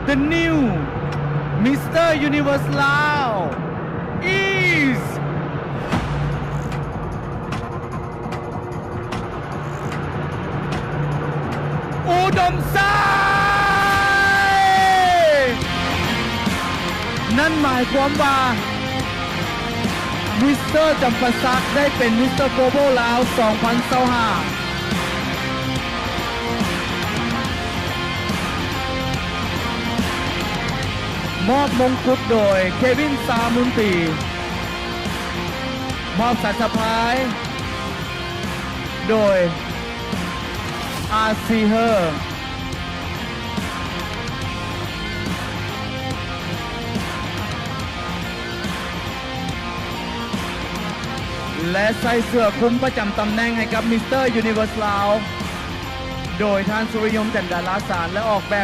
The new Mr. Universe Lao isอุดมไซนั่นหมายความว่ามิสเตอร์จำปาสักได้เป็นมิสเตอร์โกลบอลลาว2025มอบมงกุฎโดยเควินซามุนตีมอบสายสะพายโดยอาซีเฮอร์และใส่เสื้อคลุมประจำตำแหน่งให้กับมิสเตอร์ยูนิเวอร์สลาวโดยท่านสุริยมจันดาราสารและออกแบบ